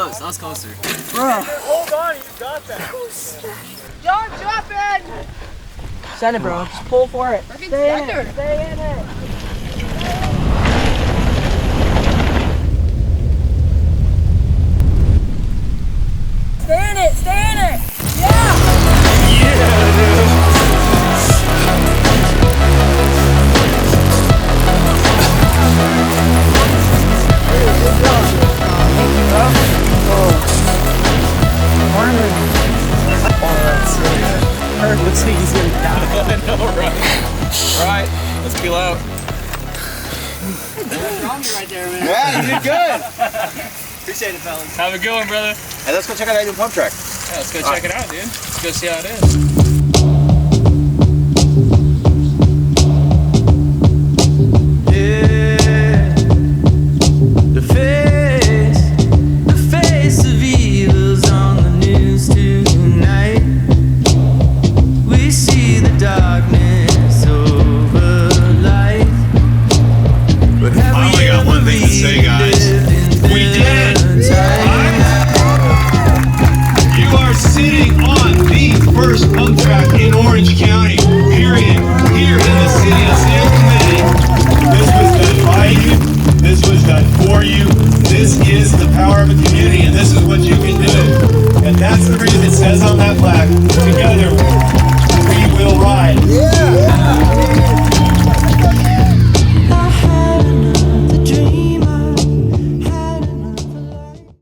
close. I was closer. Bro. Hold on, you got that. John, drop in! Send it, bro. Just pull for it. Stay in it. Stay in it. Stay in it. Stay in it. Yeah. Yeah, dude. Looks like he's gonna die. I know, right? Right, let's peel out. Right there, man. Yeah, you did good. Appreciate it, fellas. Have a good one, brother. Hey, let's go check out that new pump track. Yeah, let's go check it out, dude. Let's go see how it is.